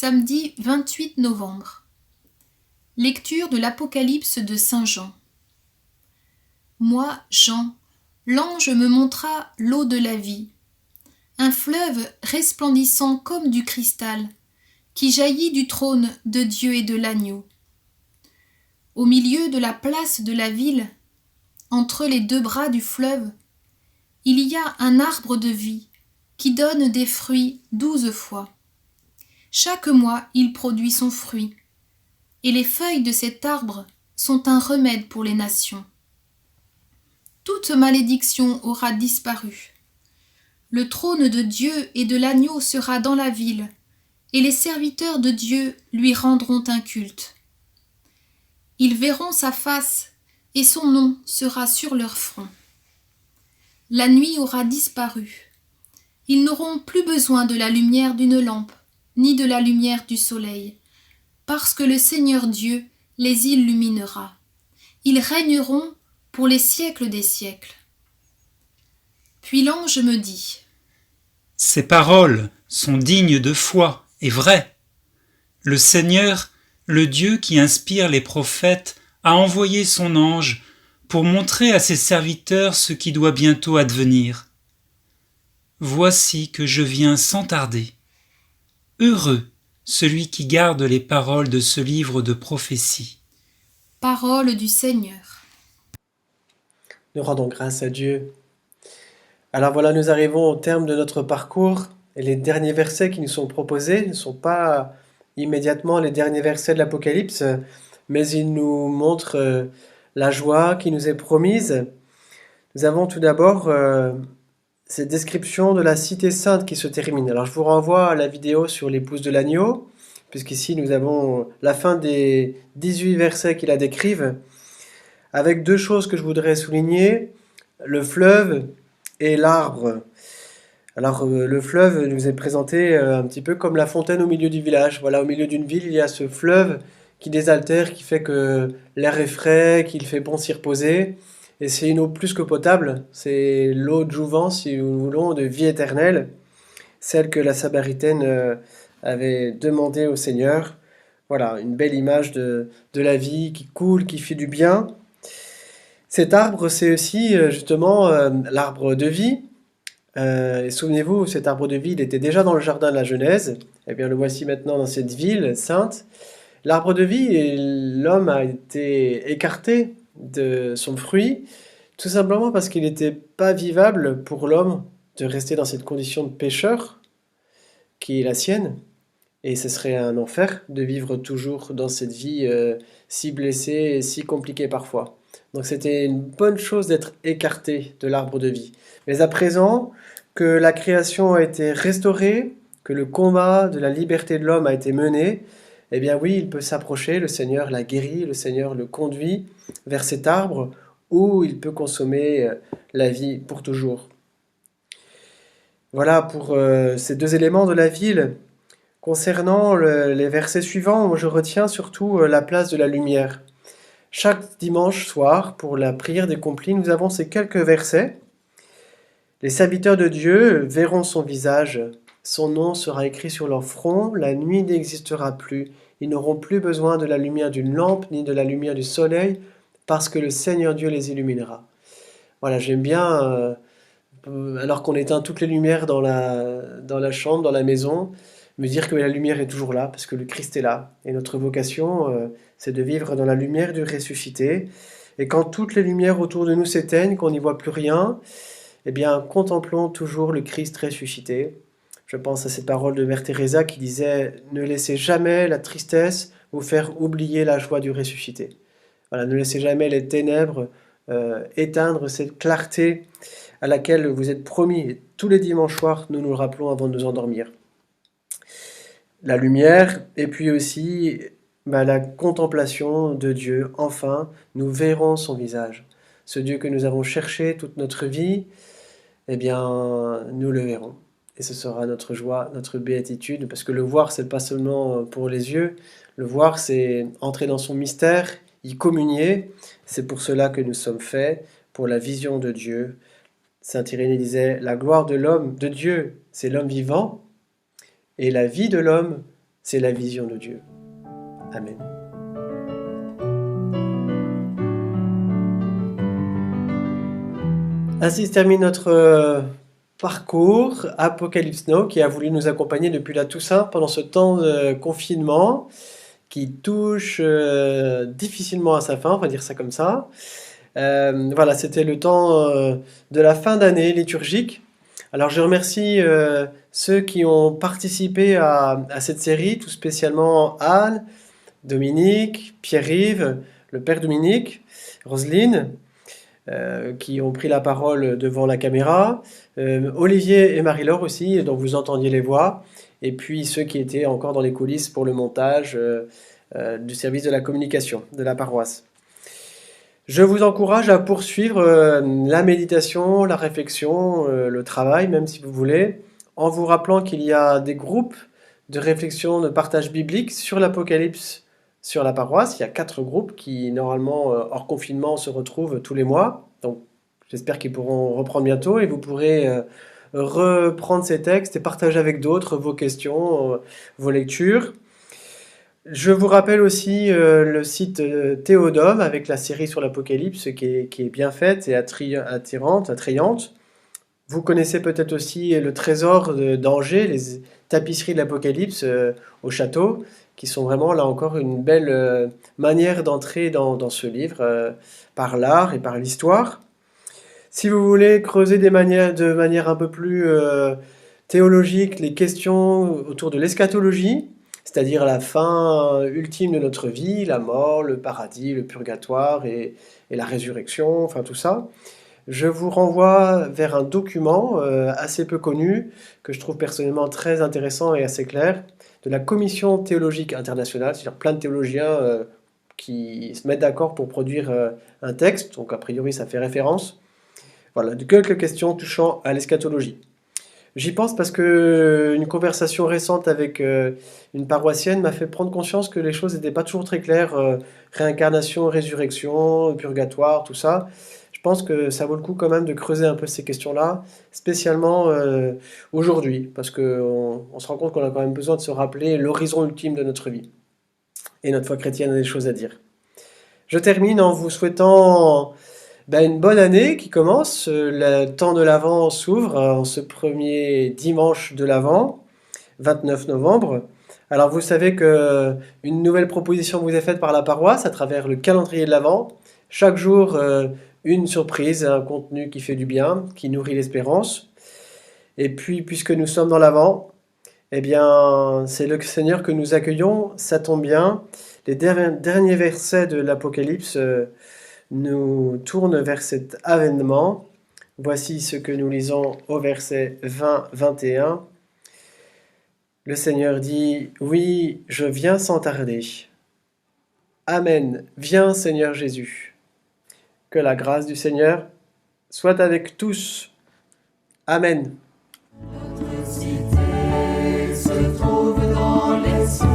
Samedi 28 novembre. Lecture de l'Apocalypse de Saint Jean. Moi, Jean, l'ange me montra l'eau de la vie, un fleuve resplendissant comme du cristal, qui jaillit du trône de Dieu et de l'agneau. Au milieu de la place de la ville, entre les deux bras du fleuve, il y a un arbre de vie qui donne des fruits 12 fois. Chaque mois, il produit son fruit, et les feuilles de cet arbre sont un remède pour les nations. Toute malédiction aura disparu. Le trône de Dieu et de l'agneau sera dans la ville, et les serviteurs de Dieu lui rendront un culte. Ils verront sa face, et son nom sera sur leur front. La nuit aura disparu. Ils n'auront plus besoin de la lumière d'une lampe, ni de la lumière du soleil, parce que le Seigneur Dieu les illuminera. Ils régneront pour les siècles des siècles. Puis l'ange me dit : Ces paroles sont dignes de foi et vraies. Le Seigneur, le Dieu qui inspire les prophètes, a envoyé son ange pour montrer à ses serviteurs ce qui doit bientôt advenir. Voici que je viens sans tarder. Heureux celui qui garde les paroles de ce livre de prophétie. Parole du Seigneur. Nous rendons grâce à Dieu. Alors voilà, nous arrivons au terme de notre parcours et les derniers versets qui nous sont proposés ne sont pas immédiatement les derniers versets de l'Apocalypse, mais ils nous montrent la joie qui nous est promise. Nous avons tout d'abord cette description de la cité sainte qui se termine. Alors je vous renvoie à la vidéo sur l'épouse de l'agneau, puisqu'ici nous avons la fin des 18 versets qui la décrivent, avec deux choses que je voudrais souligner, le fleuve et l'arbre. Alors le fleuve nous est présenté un petit peu comme la fontaine au milieu du village. Voilà, au milieu d'une ville, il y a ce fleuve qui désaltère, qui fait que l'air est frais, qu'il fait bon s'y reposer. Et c'est une eau plus que potable, c'est l'eau de jouvence, si nous voulons, de vie éternelle, celle que la Samaritaine avait demandé au Seigneur. Voilà, une belle image de la vie qui coule, qui fait du bien. Cet arbre, c'est aussi justement l'arbre de vie. Et souvenez-vous, cet arbre de vie, il était déjà dans le jardin de la Genèse. Eh bien, le voici maintenant dans cette ville sainte. L'arbre de vie, et l'homme a été écarté de son fruit, tout simplement parce qu'il n'était pas vivable pour l'homme de rester dans cette condition de pécheur qui est la sienne. Et ce serait un enfer de vivre toujours dans cette vie si blessée et si compliquée parfois. Donc c'était une bonne chose d'être écarté de l'arbre de vie. Mais à présent que la création a été restaurée, que le combat de la liberté de l'homme a été mené, eh bien oui, il peut s'approcher, le Seigneur l'a guéri, le Seigneur le conduit vers cet arbre où il peut consommer la vie pour toujours. Voilà pour ces deux éléments de la ville. Concernant les versets suivants, je retiens surtout la place de la lumière. Chaque dimanche soir, pour la prière des complis, nous avons ces quelques versets. Les serviteurs de Dieu verront son visage, son nom sera écrit sur leur front, la nuit n'existera plus. Ils n'auront plus besoin de la lumière d'une lampe ni de la lumière du soleil, parce que le Seigneur Dieu les illuminera. Voilà, j'aime bien, alors qu'on éteint toutes les lumières dans la chambre, dans la maison, me dire que la lumière est toujours là, parce que le Christ est là. Et notre vocation, c'est de vivre dans la lumière du ressuscité. Et quand toutes les lumières autour de nous s'éteignent, qu'on n'y voit plus rien, eh bien, contemplons toujours le Christ ressuscité. Je pense à cette parole de Mère Teresa qui disait « Ne laissez jamais la tristesse vous faire oublier la joie du ressuscité ». Voilà, ne laissez jamais les ténèbres éteindre cette clarté à laquelle vous êtes promis. Et tous les dimanches soirs, nous nous le rappelons avant de nous endormir. La lumière, et puis aussi la contemplation de Dieu. Enfin, nous verrons son visage. Ce Dieu que nous avons cherché toute notre vie, eh bien, nous le verrons. Et ce sera notre joie, notre béatitude, parce que le voir, c'est pas seulement pour les yeux. Le voir, c'est entrer dans son mystère, y communier. C'est pour cela que nous sommes faits, pour la vision de Dieu. Saint Irénée disait, la gloire de l'homme, de Dieu, c'est l'homme vivant, et la vie de l'homme, c'est la vision de Dieu. Amen. Ainsi se termine notre parcours Apocalypse Now qui a voulu nous accompagner depuis la Toussaint pendant ce temps de confinement qui touche difficilement à sa fin, on va dire ça comme ça. Voilà, c'était le temps de la fin d'année liturgique. Alors je remercie ceux qui ont participé à cette série, tout spécialement Anne, Dominique, Pierre-Yves, le Père Dominique, Roselyne, qui ont pris la parole devant la caméra, Olivier et Marie-Laure aussi, dont vous entendiez les voix, et puis ceux qui étaient encore dans les coulisses pour le montage du service de la communication de la paroisse. Je vous encourage à poursuivre la méditation, la réflexion, le travail, même si vous voulez, en vous rappelant qu'il y a des groupes de réflexion, de partage biblique sur l'Apocalypse sur la paroisse. Il y a 4 groupes qui, normalement, hors confinement, se retrouvent tous les mois. Donc, j'espère qu'ils pourront reprendre bientôt et vous pourrez reprendre ces textes et partager avec d'autres vos questions, vos lectures. Je vous rappelle aussi le site Théodome avec la série sur l'Apocalypse qui est bien faite et attrayante. Vous connaissez peut-être aussi le trésor d'Angers, les tapisseries de l'Apocalypse au château, qui sont vraiment là encore une belle manière d'entrer dans ce livre par l'art et par l'histoire. Si vous voulez creuser de manière un peu plus théologique les questions autour de l'eschatologie, c'est-à-dire la fin ultime de notre vie, la mort, le paradis, le purgatoire et la résurrection, enfin tout ça, je vous renvoie vers un document assez peu connu, que je trouve personnellement très intéressant et assez clair, de la Commission théologique internationale, c'est-à-dire plein de théologiens qui se mettent d'accord pour produire un texte, donc a priori ça fait référence. Voilà, de quelques questions touchant à l'eschatologie. J'y pense parce que une conversation récente avec une paroissienne m'a fait prendre conscience que les choses n'étaient pas toujours très claires. Réincarnation, résurrection, purgatoire, tout ça. Je pense que ça vaut le coup quand même de creuser un peu ces questions-là, spécialement aujourd'hui, parce qu'on se rend compte qu'on a quand même besoin de se rappeler l'horizon ultime de notre vie. Et notre foi chrétienne a des choses à dire. Je termine en vous souhaitant une bonne année qui commence. Le temps de l'Avent s'ouvre en ce premier dimanche de l'Avent, 29 novembre. Alors vous savez qu'une nouvelle proposition vous est faite par la paroisse à travers le calendrier de l'Avent. Chaque jour, une surprise, un contenu qui fait du bien, qui nourrit l'espérance. Et puis, puisque nous sommes dans l'Avent, eh bien, c'est le Seigneur que nous accueillons. Ça tombe bien. Les derniers versets de l'Apocalypse nous tournent vers cet avènement. Voici ce que nous lisons au verset 20-21. Le Seigneur dit « Oui, je viens sans tarder. Amen. Viens, Seigneur Jésus. Que la grâce du Seigneur soit avec tous. Amen. » Notre cité se trouve dans les cieux.